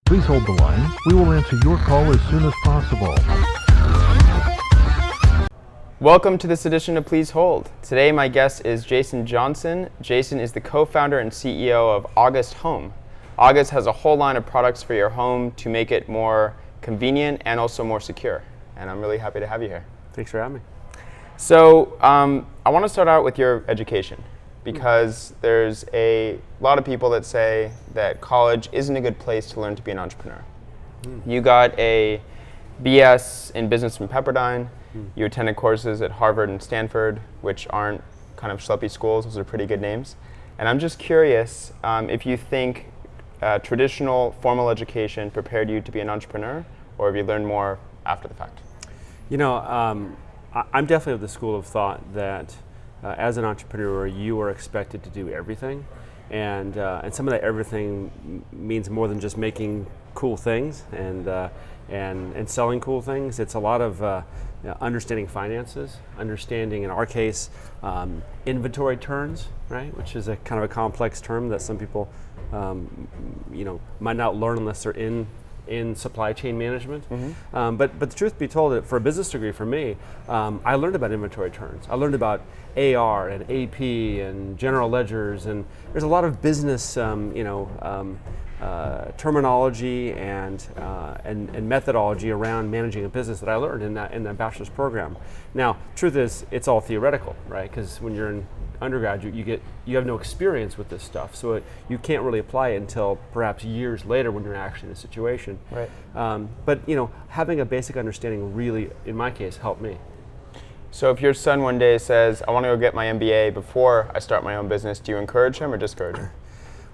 Please hold the line. We will answer your call as soon as possible. Welcome to this edition of Please Hold. Today my guest is Jason Johnson. Jason is the co-founder and CEO of August Home. August has a whole line of products for your home to make it more convenient and also more secure. And I'm really happy to have you here. Thanks for having me. So I want to start out with your education, because there's a lot of people that say that college isn't a good place to learn to be an entrepreneur. You got a BS in business from Pepperdine. You attended courses at Harvard and Stanford, which aren't kind of schleppy schools. Those are pretty good names. And I'm just curious if you think traditional formal education prepared you to be an entrepreneur, or have you learned more after the fact? You know, I'm definitely of the school of thought that as an entrepreneur, you are expected to do everything, and some of that everything means more than just making cool things and selling cool things. It's a lot of understanding finances, understanding, in our case, inventory turns, right? Which is a kind of a complex term that some people, might not learn unless they're in supply chain management. But the truth be told, for a business degree for me, I learned about inventory turns. I learned about AR and AP and general ledgers, and there's a lot of business terminology and methodology around managing a business that I learned in that bachelor's program. Now, truth is, it's all theoretical, right? Because when you're in undergraduate, you have no experience with this stuff, so you can't really apply it until perhaps years later when you're actually in a situation. Right. But having a basic understanding really, in my case, helped me. So if your son one day says, I want to go get my MBA before I start my own business, do you encourage him or discourage him?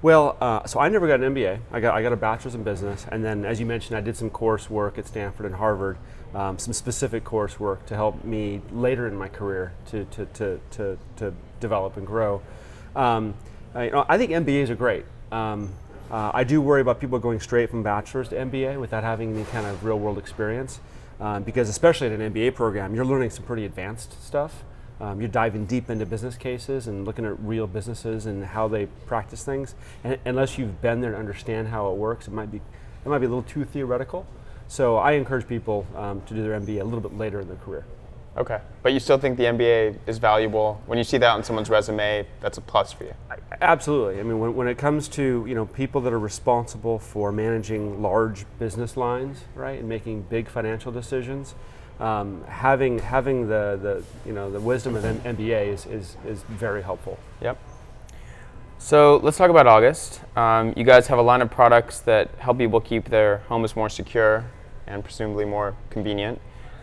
Well, so I never got an MBA. I got a bachelor's in business, and then, as you mentioned, I did some coursework at Stanford and Harvard, some specific coursework to help me later in my career to develop and grow. I think MBAs are great. I do worry about people going straight from bachelor's to MBA without having any kind of real-world experience, because especially in an MBA program, you're learning some pretty advanced stuff. You're diving deep into business cases and looking at real businesses and how they practice things. And unless you've been there to understand how it works, it might be a little too theoretical. So I encourage people to do their MBA a little bit later in their career. Okay, but you still think the MBA is valuable? When you see that on someone's resume, that's a plus for you? Absolutely. I mean, when it comes to people that are responsible for managing large business lines, right, and making big financial decisions, having the wisdom of MBA is very helpful. Yep. So let's talk about August. You guys have a line of products that help people keep their homes more secure and presumably more convenient.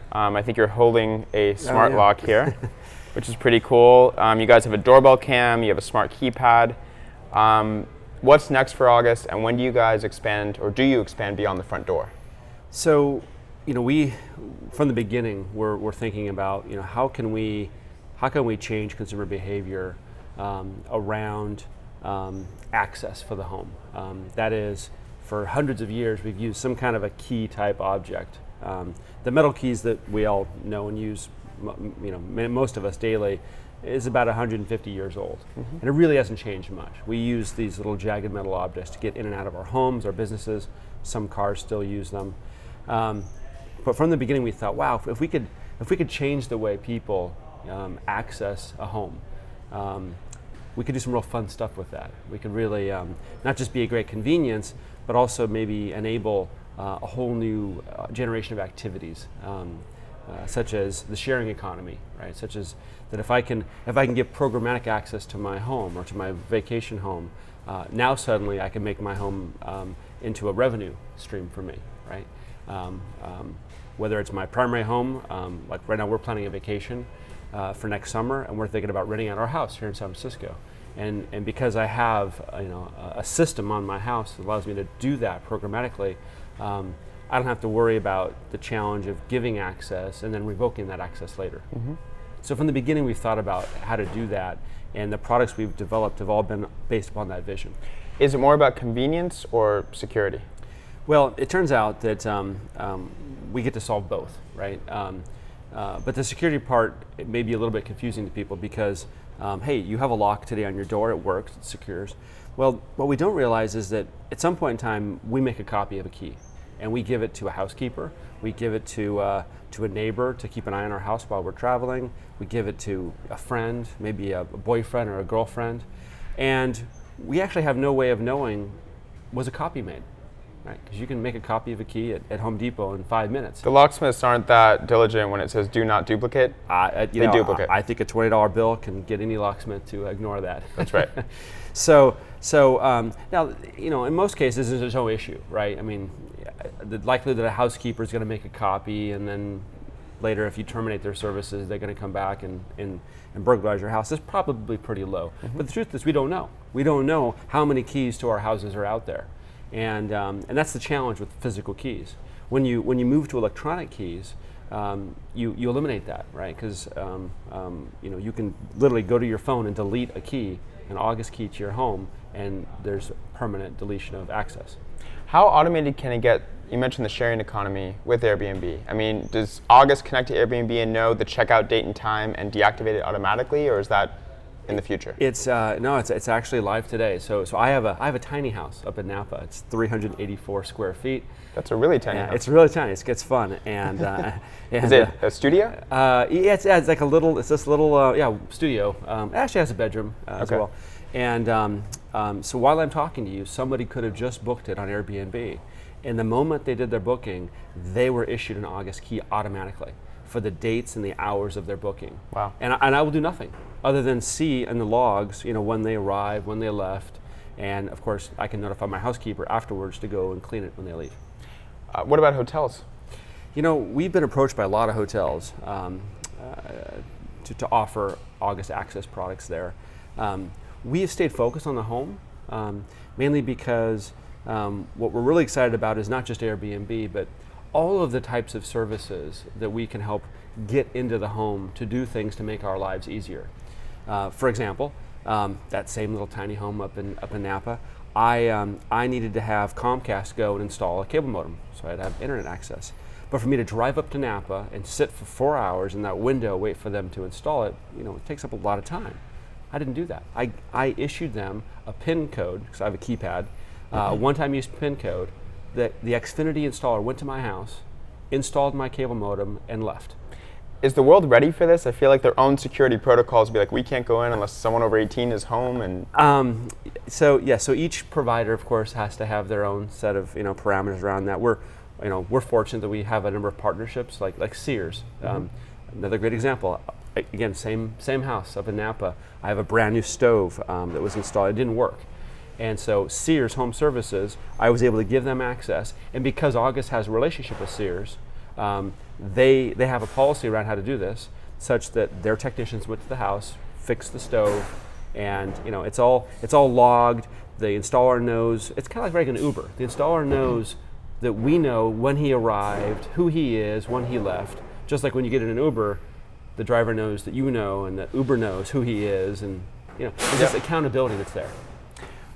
I think you're holding a smart lock here, which is pretty cool. You guys have a doorbell cam, you have a smart keypad. What's next for August, and when do you guys expand, or do you expand beyond the front door? So, we, from the beginning, we're thinking about, how can we change consumer behavior around access for the home. That is, for hundreds of years, we've used some kind of a key type object. The metal keys that we all know and use, most of us daily, is about 150 years old. And it really hasn't changed much. We use these little jagged metal objects to get in and out of our homes, our businesses. Some cars still use them. But from the beginning, we thought, wow, if we could change the way people access a home, we could do some real fun stuff with that. We could really not just be a great convenience, but also maybe enable a whole new generation of activities, such as the sharing economy, right? Such as that if I can get programmatic access to my home or to my vacation home, now suddenly I can make my home into a revenue stream for me, right? Whether it's my primary home, like right now we're planning a vacation for next summer, and we're thinking about renting out our house here in San Francisco. And because I have a system on my house that allows me to do that programmatically, I don't have to worry about the challenge of giving access and then revoking that access later. So from the beginning, we've thought about how to do that, and the products we've developed have all been based upon that vision. Is it more about convenience or security? Well, it turns out that we get to solve both, right? But the security part, it may be a little bit confusing to people because, hey, you have a lock today on your door, it works, it secures. Well, what we don't realize is that at some point in time, we make a copy of a key, and we give it to a housekeeper. We give it to a neighbor to keep an eye on our house while we're traveling. We give it to a friend, maybe a boyfriend or a girlfriend, and we actually have no way of knowing, was a copy made, right? Because you can make a copy of a key at Home Depot in 5 minutes. The locksmiths aren't that diligent when it says "do not duplicate." They duplicate. I think a $20 bill can get any locksmith to ignore that. That's right. So now, in most cases, there's no issue, right? I mean, the likelihood that a housekeeper is going to make a copy, and then later, if you terminate their services, they're going to come back and burglarize your house is probably pretty low. Mm-hmm. But the truth is, we don't know. We don't know how many keys to our houses are out there, and that's the challenge with physical keys. When you move to electronic keys, you eliminate that, right? Because you can literally go to your phone and delete a key, an August key to your home, and there's permanent deletion of access. How automated can it get? You mentioned the sharing economy with Airbnb. I mean, does August connect to Airbnb and know the checkout date and time and deactivate it automatically, or is that in the future? It's it's actually live today. So I have a tiny house up in Napa. It's 384 square feet. That's a really tiny house. It's really tiny. It gets fun. And is it a studio? Yeah, it's like it's this little studio. It actually has a bedroom as well. And so while I'm talking to you, somebody could have just booked it on Airbnb. And the moment they did their booking, they were issued an August key automatically for the dates and the hours of their booking. Wow. And I will do nothing other than see in the logs, when they arrived, when they left, and of course I can notify my housekeeper afterwards to go and clean it when they leave. What about hotels? We've been approached by a lot of hotels to offer August access products there. We have stayed focused on the home, mainly because what we're really excited about is not just Airbnb, but all of the types of services that we can help get into the home to do things to make our lives easier. For example, that same little tiny home up in Napa, I needed to have Comcast go and install a cable modem, so I'd have internet access. But for me to drive up to Napa and sit for 4 hours in that window, wait for them to install it, it takes up a lot of time. I didn't do that. I issued them a PIN code, because I have a keypad, one-time use PIN code. The Xfinity installer went to my house, installed my cable modem, and left. Is the world ready for this? I feel like their own security protocols be like, we can't go in unless someone over 18 is home. And so each provider, of course, has to have their own set of parameters around that. We're fortunate that we have a number of partnerships like Sears. Another great example. Again, same house up in Napa. I have a brand new stove that was installed. It didn't work. And so Sears Home Services, I was able to give them access. And because August has a relationship with Sears, they have a policy around how to do this, such that their technicians went to the house, fixed the stove, and it's all logged. The installer knows. It's kind of like riding an Uber. The installer knows that we know when he arrived, who he is, when he left. Just like when you get in an Uber, the driver knows that and the Uber knows who he is, and there's this accountability that's there.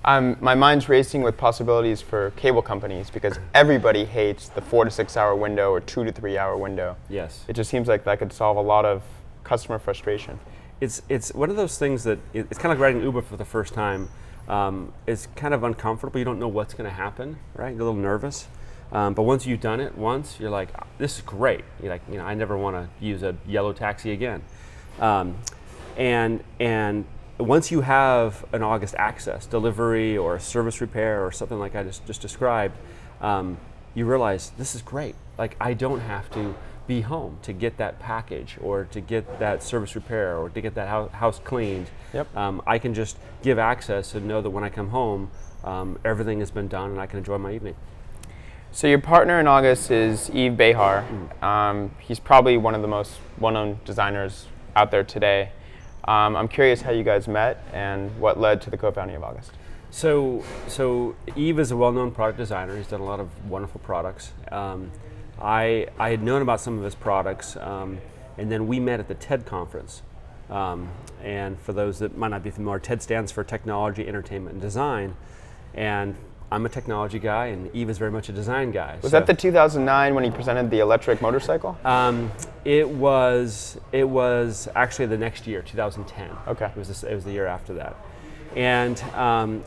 My mind's racing with possibilities for cable companies because everybody hates the 4 to 6 hour window or 2 to 3 hour window. Yes. It just seems like that could solve a lot of customer frustration. It's one of those things that it's kind of like riding Uber for the first time. It's kind of uncomfortable. You don't know what's going to happen, right? You're a little nervous. But once you've done it once, you're like, this is great. You're like, I never want to use a yellow taxi again. And once you have an August access delivery or a service repair or something like I just described, you realize this is great. Like, I don't have to be home to get that package or to get that service repair or to get that house cleaned. Yep. I can just give access and know that when I come home, everything has been done and I can enjoy my evening. So your partner in August is Yves Behar. He's probably one of the most well-known designers out there today. I'm curious how you guys met and what led to the co-founding of August. So Yves is a well-known product designer. He's done a lot of wonderful products. I had known about some of his products, and then we met at the TED conference. And for those that might not be familiar, TED stands for Technology, Entertainment, and Design. And I'm a technology guy, and Yves is very much a design guy. Was that the 2009 when he presented the electric motorcycle? It was actually the next year, 2010. Okay. It was the year after that. And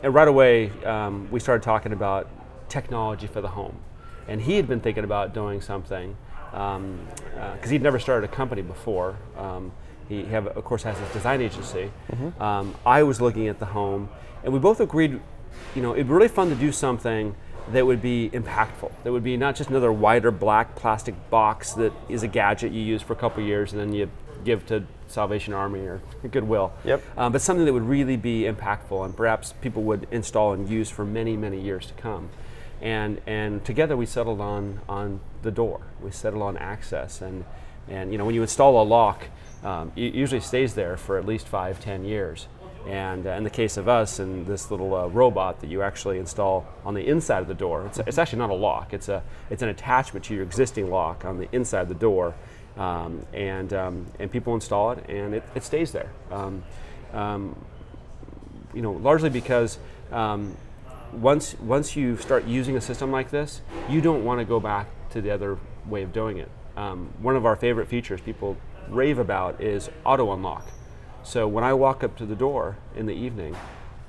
right away, we started talking about technology for the home. And he had been thinking about doing something, because he'd never started a company before. Of course, has his design agency. I was looking at the home, and we both agreed, it'd be really fun to do something that would be impactful. That would be not just another white or black plastic box that is a gadget you use for a couple of years and then you give to Salvation Army or Goodwill. Yep. But something that would really be impactful and perhaps people would install and use for many, many years to come. And together we settled on the door. We settled on access. And when you install a lock, it usually stays there for at least 5-10 years. And in the case of us, and this little robot that you actually install on the inside of the door, it's actually not a lock. It's an attachment to your existing lock on the inside of the door, and people install it, and it stays there. Largely because once you start using a system like this, you don't want to go back to the other way of doing it. One of our favorite features people rave about is auto unlock. So when I walk up to the door in the evening,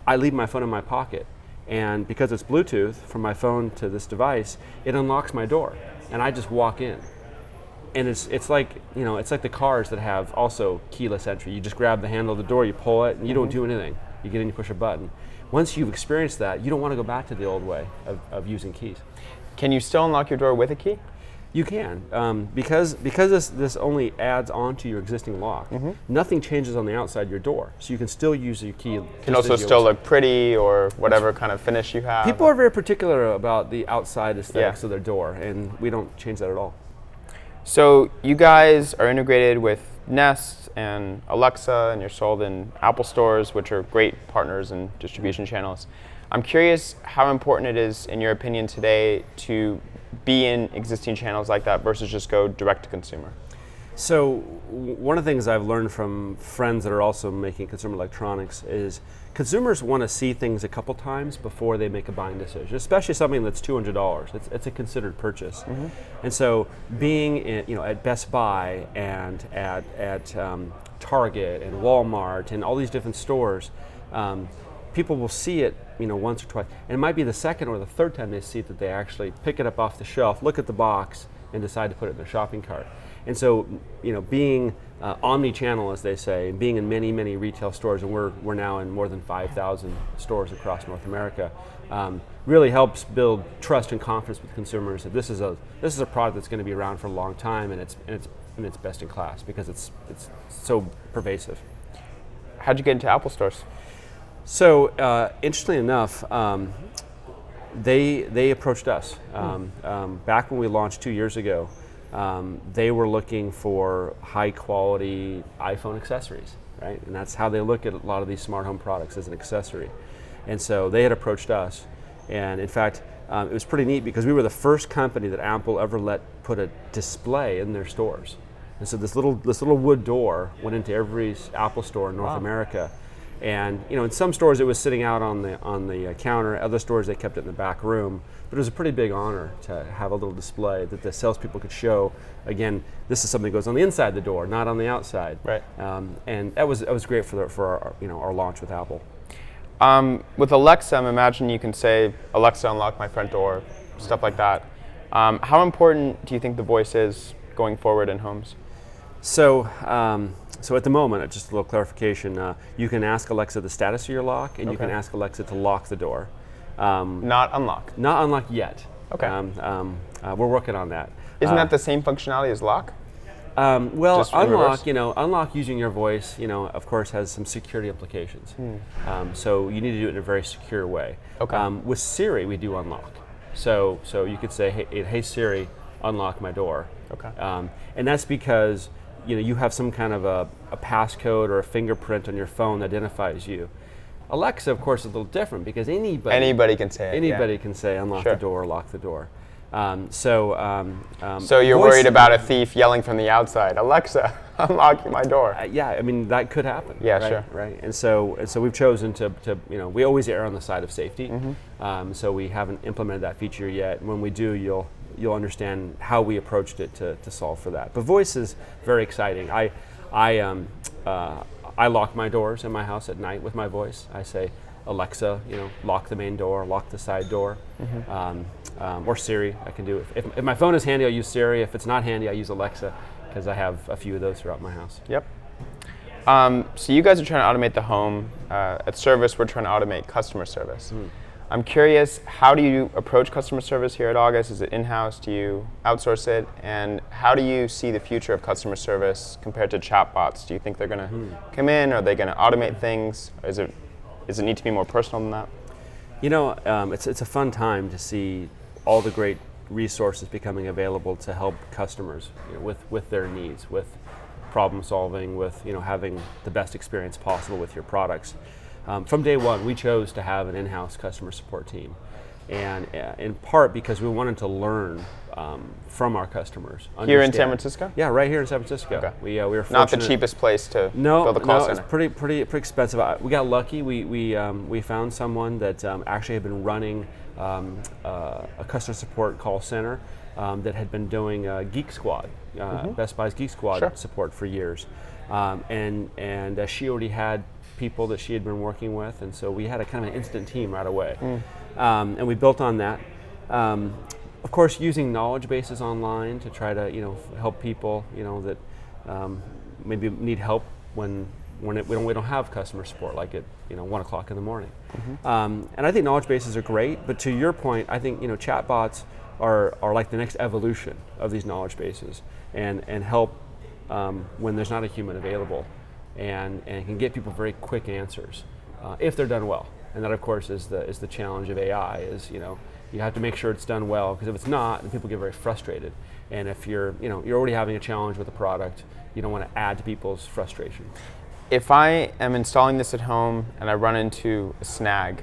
I leave my phone in my pocket, and because it's Bluetooth from my phone to this device, it unlocks my door, and I just walk in. And it's like the cars that have also keyless entry. You just grab the handle of the door, you pull it, and you don't do anything. You get in, you push a button. Once you've experienced that, you don't want to go back to the old way of using keys. Can you still unlock your door with a key? You can, because this only adds on to your existing lock. Nothing changes on the outside your door, so you can still use your key. Can also still look pretty or whatever kind of finish you have. People are very particular about the outside aesthetics of their door, and we don't change that at all. So you guys are integrated with Nest and Alexa, and you're sold in Apple stores, which are great partners and distribution channels. I'm curious how important it is, in your opinion, today to be in existing channels like that versus just go direct to consumer. So one of the things I've learned from friends that are also making consumer electronics is consumers want to see things a couple times before they make a buying decision, especially something that's $200. It's a considered purchase. And so being at Best Buy and at Target and Walmart and all these different stores, people will see it once or twice, and it might be the second or the third time they see it that they actually pick it up off the shelf, look at the box, and decide to put it in their shopping cart. And so, being omni-channel, as they say, and being in many, many retail stores, and we're now in more than 5,000 stores across North America, really helps build trust and confidence with consumers that this is a product that's going to be around for a long time, and it's best in class because it's so pervasive. How'd you get into Apple stores? So, interestingly enough, they approached us. Back when we launched 2 years ago, they were looking for high quality iPhone accessories, right? And that's how they look at a lot of these smart home products, as an accessory. And so they had approached us. And in fact, it was pretty neat because we were the first company that Apple ever let put a display in their stores. And so this little wood door went into every Apple store in North America. And in some stores it was sitting out on the counter. Other stores they kept it in the back room. But it was a pretty big honor to have a little display that the salespeople could show. Again, this is something that goes on the inside the door, not on the outside. Right. And that was great for our launch with Apple. With Alexa, I imagine you can say, Alexa, unlock my front door, stuff like that. How important do you think the voice is going forward in homes? So at the moment, just a little clarification, you can ask Alexa the status of your lock, and you can ask Alexa to lock the door. Not unlock? Not unlock yet. Okay. We're working on that. Isn't that the same functionality as lock? Well, unlock using your voice, of course, has some security implications. So you need to do it in a very secure way. Okay. With Siri, we do unlock. So you could say, hey Siri, unlock my door. Okay. And that's because you have some kind of a passcode or a fingerprint on your phone that identifies you. Alexa, of course, is a little different because anybody can say it. Anybody can say unlock the door, lock the door. So you're worried about a thief yelling from the outside, Alexa, unlock my door. Yeah, I mean that could happen. Yeah, right? sure. Right, and so we've chosen to we always err on the side of safety. So we haven't implemented that feature yet. When we do, you'll understand how we approached it to solve for that. But voice is very exciting. I lock my doors in my house at night with my voice. I say, Alexa, lock the main door, lock the side door, or Siri. I can do it. If my phone is handy, I'll use Siri. If it's not handy, I use Alexa because I have a few of those throughout my house. Yep. So you guys are trying to automate the home. At Service, we're trying to automate customer service. I'm curious, how do you approach customer service here at August? Is it in-house? Do you outsource it? And how do you see the future of customer service compared to chatbots? Do you think they're going to come in? Are they going to automate things? Does it need to be more personal than that? It's a fun time to see all the great resources becoming available to help customers with their needs, with problem solving, with having the best experience possible with your products. From day one, we chose to have an in-house customer support team, and in part because we wanted to learn from our customers. Here in San Francisco? Yeah, right here in San Francisco. Okay. We were fortunate. Not the cheapest place to build a call center. It's pretty expensive. We got lucky. We found someone that actually had been running a customer support call center that had been doing Geek Squad, Best Buy's Geek Squad support for years, and she already had people that she had been working with, and so we had a kind of an instant team right away, and we built on that. Of course, using knowledge bases online to try to help people that maybe need help when we don't have customer support, like at 1 o'clock in the morning. And I think knowledge bases are great, but to your point, I think chatbots are like the next evolution of these knowledge bases, and help when there's not a human available, and can get people very quick answers if they're done well. And that, of course, is the challenge of AI. Is you have to make sure it's done well, because if it's not, then people get very frustrated. And if you're already having a challenge with a product, you don't want to add to people's frustration. If I am installing this at home and I run into a snag,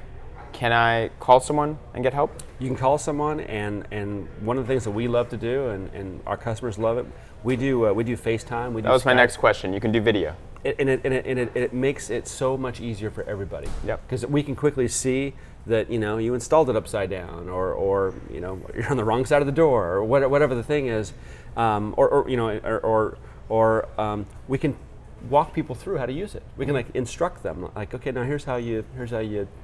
can I call someone and get help? You can call someone, and one of the things that we love to do, and our customers love it, we do FaceTime. That was my next question. You can do video. It makes it so much easier for everybody. Yep. Because we can quickly see that you installed it upside down, or you're on the wrong side of the door, or whatever the thing is, or we can walk people through how to use it. We can instruct them, okay, now here's how you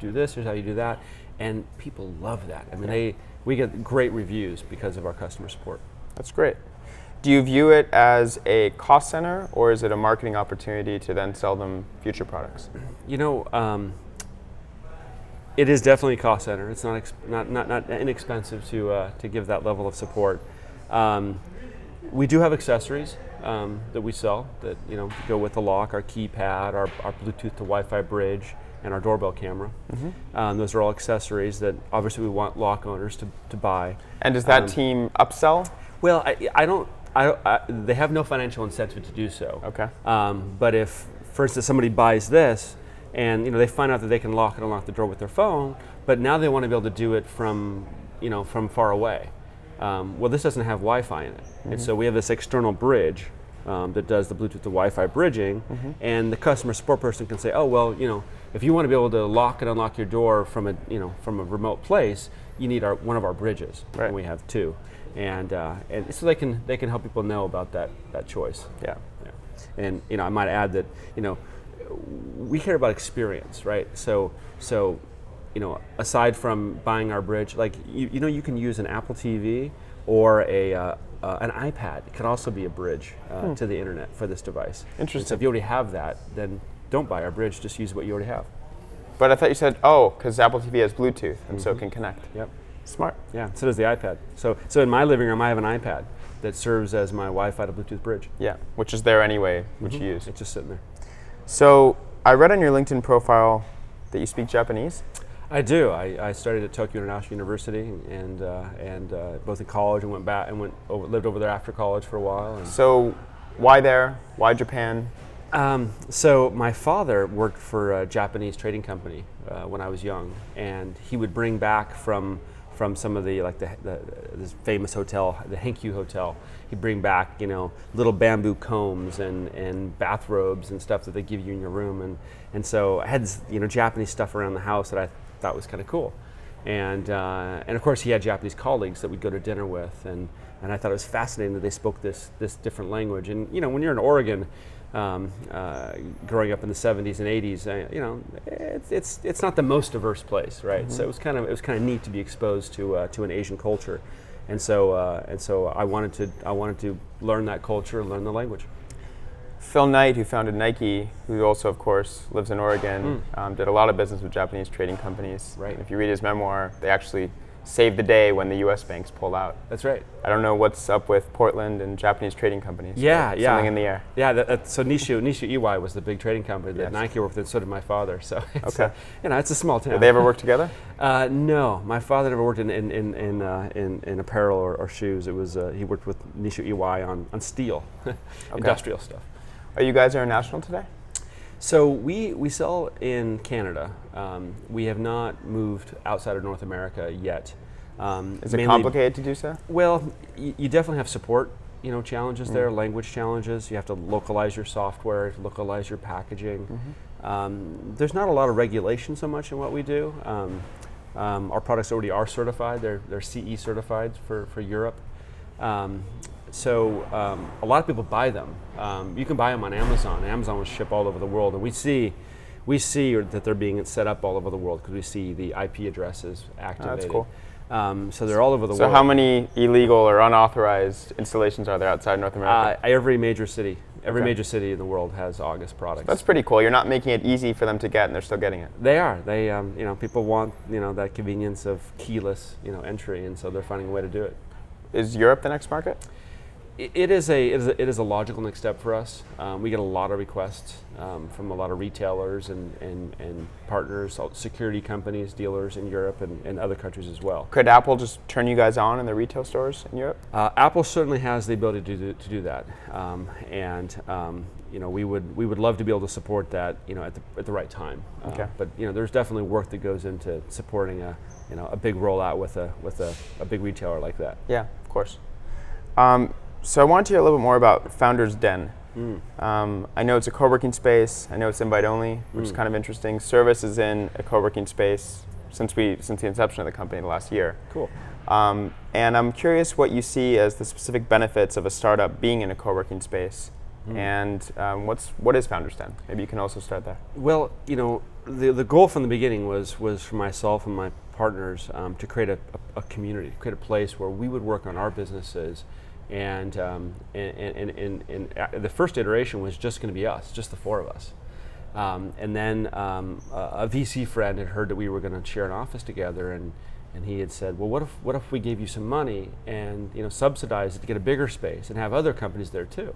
do this, here's how you do that, and people love that. I mean, we get great reviews because of our customer support. That's great. Do you view it as a cost center, or is it a marketing opportunity to then sell them future products? It is definitely a cost center. It's not inexpensive to give that level of support. We do have accessories that we sell that go with the lock, our keypad, our Bluetooth to Wi-Fi bridge, and our doorbell camera. Those are all accessories that obviously we want lock owners to buy. And does that team upsell? Well, they have no financial incentive to do so. Okay. But if, for instance, somebody buys this and they find out that they can lock and unlock the door with their phone, but now they want to be able to do it from far away. Well, this doesn't have Wi-Fi in it, and so we have this external bridge that does the Bluetooth to Wi-Fi bridging, and the customer support person can say, oh well, if you want to be able to lock and unlock your door from a remote place, you need one of our bridges, right. And we have two. And so they can help people know about that choice. Yeah. And I might add that we care about experience, right? So aside from buying our bridge, you can use an Apple TV or an iPad. It can also be a bridge to the internet for this device. Interesting. And so if you already have that, then don't buy our bridge. Just use what you already have. But I thought you said, because Apple TV has Bluetooth, and so it can connect. Yep. Smart. Yeah, so does the iPad. So in my living room, I have an iPad that serves as my Wi-Fi to Bluetooth bridge. Yeah, which is there anyway, which you use. It's just sitting there. So I read on your LinkedIn profile that you speak Japanese. I do. I studied at Tokyo International University, and both in college and lived over there after college for a while. So why there? Why Japan? So my father worked for a Japanese trading company when I was young, and he would bring back from some of this famous hotel, the Hankyu Hotel. He'd bring back little bamboo combs and bathrobes and stuff that they give you in your room, and so I had Japanese stuff around the house that I thought was kind of cool. And of course he had Japanese colleagues that we'd go to dinner with, and I thought it was fascinating that they spoke this different language. And when you're in Oregon, growing up in the 70s and 80s, it's not the most diverse place, right? Mm-hmm. So it was kind of neat to be exposed to an Asian culture, and so I wanted to learn that culture, learn the language. Phil Knight, who founded Nike, who also, of course, lives in Oregon, did a lot of business with Japanese trading companies. Right. If you read his memoir, they actually saved the day when the U.S. banks pulled out. That's right. I don't know what's up with Portland and Japanese trading companies. Yeah. Something in the air. Yeah, so Nishu Iwai was the big trading company that Nike worked with, and so did my father. So it's it's a small town. Did they ever work together? No, my father never worked in apparel or shoes. It was he worked with Nishu Iwai on steel, industrial stuff. Are you guys international today? So we sell in Canada. We have not moved outside of North America yet. Is it complicated to do so? Well, you definitely have support, challenges there, language challenges. You have to localize your software, localize your packaging. Mm-hmm. There's not a lot of regulation so much in what we do. Our products already are certified. They're CE certified for Europe. So a lot of people buy them. You can buy them on Amazon. Amazon will ship all over the world, and we see that they're being set up all over the world because we see the IP addresses activated. That's cool. So they're all over the world. So how many illegal or unauthorized installations are there outside North America? Every major city. Every major city in the world has August products. That's pretty cool. You're not making it easy for them to get, and they're still getting it. They are. They, people want, that convenience of keyless, entry, and so they're finding a way to do it. Is Europe the next market? It is a logical next step for us. We get a lot of requests from a lot of retailers and partners, security companies, dealers in Europe and other countries as well. Could Apple just turn you guys on in the retail stores in Europe? Apple certainly has the ability to do that, we would love to be able to support that, at the right time. Okay. But there's definitely work that goes into supporting a big rollout with a big retailer like that. Yeah, of course. So I wanted to hear a little bit more about Founders Den. I know it's a co-working space. I know it's invite only, which is kind of interesting. Service is in a co-working space since the inception of the company the last year. Cool. And I'm curious what you see as the specific benefits of a startup being in a co-working space, and what is Founders Den? Maybe you can also start there. Well, the goal from the beginning was for myself and my partners to create a community, create a place where we would work on our businesses. And the first iteration was just going to be us, just the four of us. And then a VC friend had heard that we were going to share an office together, and he had said, well, what if we gave you some money and subsidize it to get a bigger space and have other companies there too?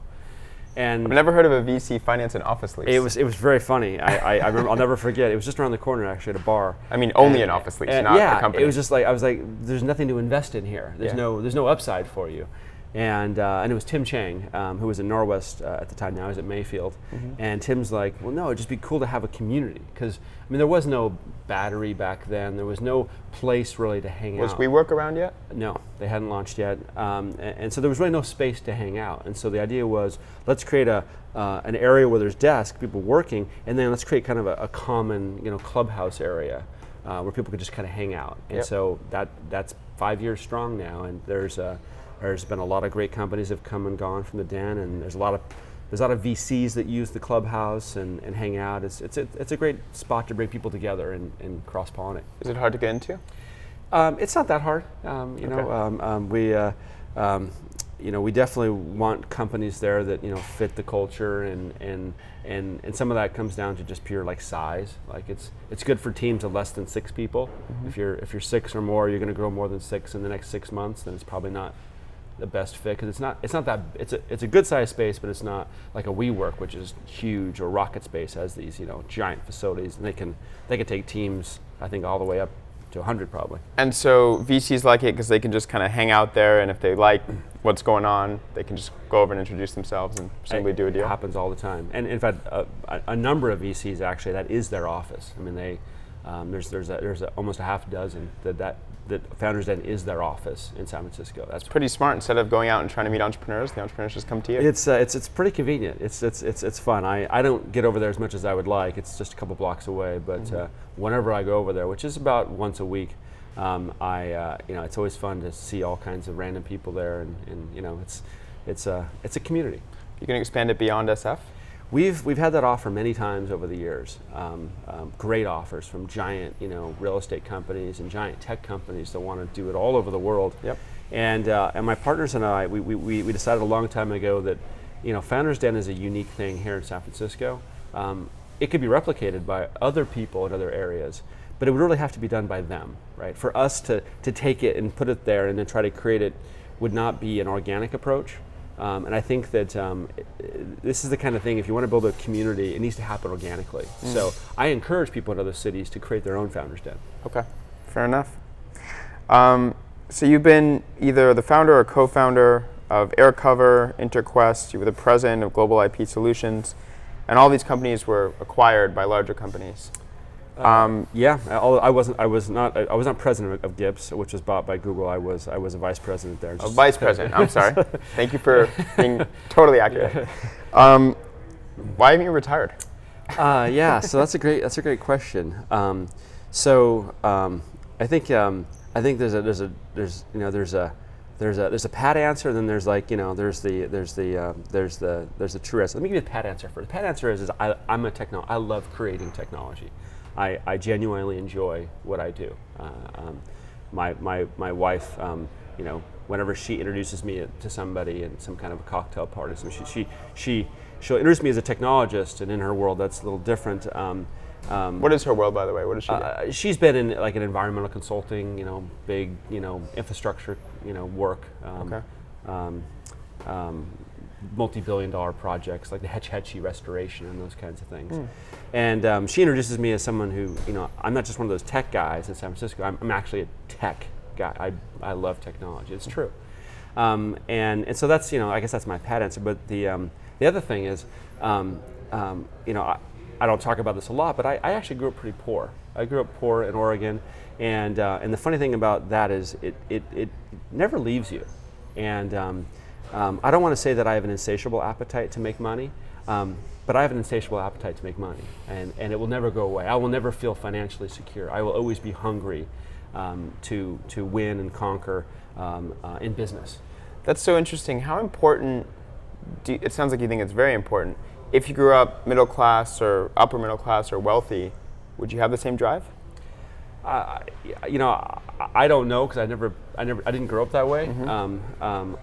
And I've never heard of a VC finance and office lease. It was very funny. I remember, I'll never forget. It was just around the corner actually at a bar. I mean, only an office lease, not a company. It was just like I was like, there's nothing to invest in here. There's no upside for you. And it was Tim Chang, who was at Norwest at the time. Now he's at Mayfield. Mm-hmm. And Tim's like, well, no, it'd just be cool to have a community. Because, there was no Battery back then. There was no place really to hang out. Was WeWork around yet? No, they hadn't launched yet. And so there was really no space to hang out. And so the idea was, let's create an area where there's desks, people working, and then let's create kind of a common clubhouse area where people could just kind of hang out. And so that's 5 years strong now, and there's been a lot of great companies that have come and gone from the Den, and there's a lot of VCs that use the clubhouse and hang out. It's a great spot to bring people together and cross-pollinate. Is it hard to get into? It's not that hard. We definitely want companies there that fit the culture, and some of that comes down to just pure size. Like it's good for teams of less than 6 people. Mm-hmm. If you're 6 or more, you're going to grow more than 6 in the next 6 months. Then it's probably not the best fit, because it's a good sized space, but it's not like a WeWork, which is huge, or Rocket Space has these giant facilities, and they can take teams, I think, all the way up to 100 probably. And so VCs like it because they can just kind of hang out there, and if they like what's going on, they can just go over and introduce themselves and simply do a deal. It happens all the time, and in fact, a number of VCs actually, that is their office. There's almost a half dozen that Founders Den is their office in San Francisco. That's pretty smart. Instead of going out and trying to meet entrepreneurs, the entrepreneurs just come to you. It's pretty convenient. It's fun. I don't get over there as much as I would like. It's just a couple blocks away, but whenever I go over there, which is about once a week, It's always fun to see all kinds of random people there, and it's a community. You can expand it beyond SF? We've had that offer many times over the years. Great offers from giant real estate companies and giant tech companies that want to do it all over the world. Yep. And my partners and I, we decided a long time ago that Founders Den is a unique thing here in San Francisco. It could be replicated by other people in other areas, but it would really have to be done by them, right? For us to take it and put it there and then try to create it would not be an organic approach. And I think that this is the kind of thing, if you want to build a community, it needs to happen organically. So I encourage people in other cities to create their own Founders Den. Okay, fair enough. So you've been either the founder or co-founder of AirCover, InterQuest, you were the president of Global IP Solutions, and all these companies were acquired by larger companies. I was not president of Gibbs, which was bought by Google. I was a vice president there. A vice president. I'm sorry. Thank you for being totally accurate. Why haven't you retired? So that's a great question. I think there's a pat answer, and then there's the true answer. Let me give you the pat answer first. The pat answer is I love creating technology. I genuinely enjoy what I do. My wife, whenever she introduces me to somebody in some kind of a cocktail party, so she'll introduce me as a technologist, and in her world that's a little different. What is her world, by the way? What does she do? She's been in an environmental consulting, big, infrastructure, work. Multi-billion-dollar projects like the Hetch Hetchy restoration and those kinds of things. And she introduces me as someone who, I'm not just one of those tech guys in San Francisco. I'm actually a tech guy. I love technology. It's true. And so that's, I guess that's my pat answer. But the other thing is, I don't talk about this a lot, but I actually grew up pretty poor. I grew up poor in Oregon, and the funny thing about that is it never leaves you. And I don't want to say that I have an insatiable appetite to make money, but I have an insatiable appetite to make money, and it will never go away. I will never feel financially secure. I will always be hungry to win and conquer in business. That's so interesting. How important, it sounds like you think it's very important. If you grew up middle class or upper middle class or wealthy, would you have the same drive? I don't know, because I didn't grow up that way.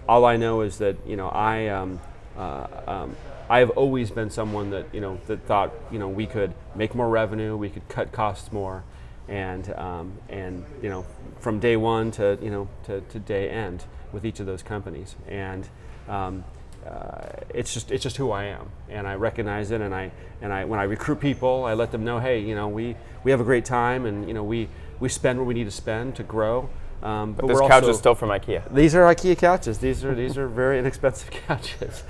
All I know is that I've always been someone that that thought we could make more revenue, we could cut costs more, and from day one to day end with each of those companies, and it's just who I am, and I recognize it, and I when I recruit people, I let them know, hey, we have a great time, and we spend what we need to spend to grow. But this couch is still from IKEA. These are IKEA couches. These are very inexpensive couches,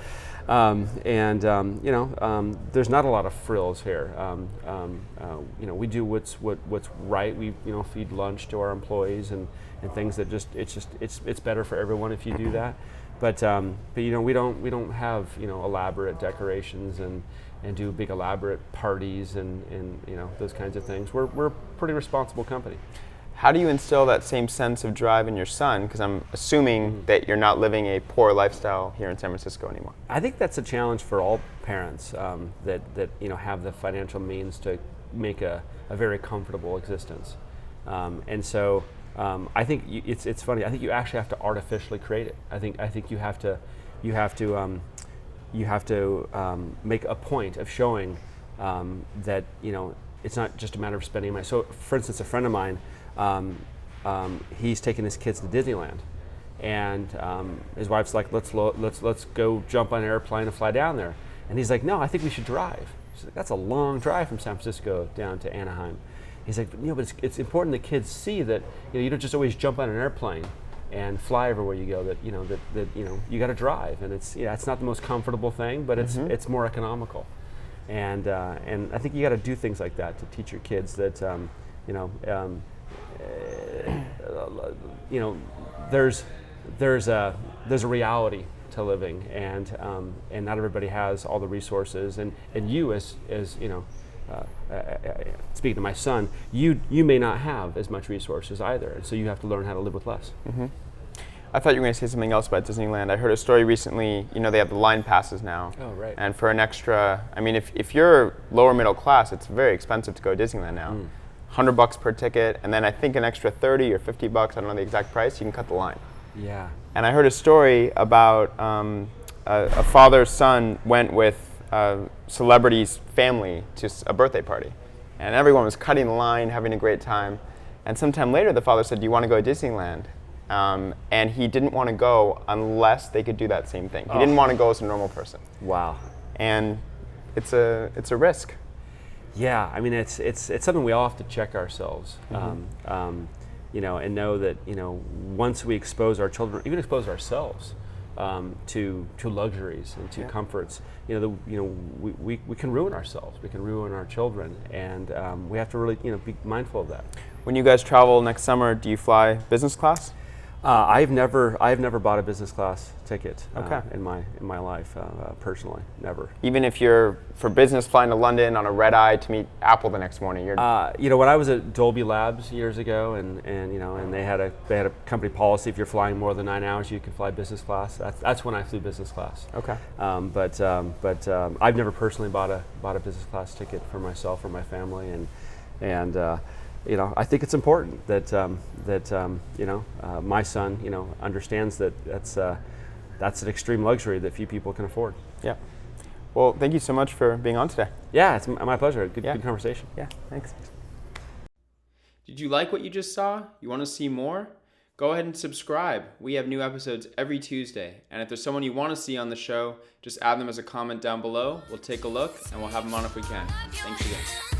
there's not a lot of frills here. We do what's right. We feed lunch to our employees and things that it's better for everyone if you do that. But we don't have elaborate decorations and do big elaborate parties and those kinds of things. We're a pretty responsible company. How do you instill that same sense of drive in your son? Because I'm assuming that you're not living a poor lifestyle here in San Francisco anymore. I think that's a challenge for all parents that have the financial means to make a very comfortable existence, and so. I think it's funny. I think you actually have to artificially create it. I think you have to make a point of showing that it's not just a matter of spending money. So, for instance, a friend of mine, he's taking his kids to Disneyland, and his wife's like, let's go jump on an airplane and fly down there, and he's like, no, I think we should drive. She's like, that's a long drive from San Francisco down to Anaheim. He's like, but it's important the kids see that you don't just always jump on an airplane and fly everywhere you go. That you got to drive, and it's not the most comfortable thing, but it's more economical, and I think you got to do things like that to teach your kids that there's a reality to living, and not everybody has all the resources, and you as speaking to my son, you may not have as much resources either, and so you have to learn how to live with less. Mm-hmm. I thought you were going to say something else about Disneyland. I heard a story recently, they have the line passes now. Oh, right. And for an extra, if you're lower middle class, it's very expensive to go to Disneyland now. $100 per ticket, and then I think an extra $30 or $50, I don't know the exact price, you can cut the line. Yeah. And I heard a story about a father's son went with a celebrity's family to a birthday party. And everyone was cutting the line, having a great time. And sometime later, the father said, "Do you want to go to Disneyland?" And he didn't want to go unless they could do that same thing. He didn't want to go as a normal person. Wow. And it's a risk. Yeah, it's something we all have to check ourselves, and know that once we expose our children, even expose ourselves to luxuries and to comforts, we can ruin ourselves. We can ruin our children, and we have to really be mindful of that. When you guys travel next summer, do you fly business class? I've never bought a business class ticket in my life personally. Never. Even if you're for business flying to London on a red eye to meet Apple the next morning, you're. When I was at Dolby Labs years ago, and they had a company policy: if you're flying more than 9 hours, you can fly business class. That's when I flew business class. Okay. But I've never personally bought a business class ticket for myself or my family, and I think it's important that my son understands that that's an extreme luxury that few people can afford. Yeah. Well, thank you so much for being on today. Yeah, it's my pleasure. Good conversation. Yeah, thanks. Did you like what you just saw? You want to see more? Go ahead and subscribe. We have new episodes every Tuesday. And if there's someone you want to see on the show, just add them as a comment down below. We'll take a look and we'll have them on if we can. Thanks again.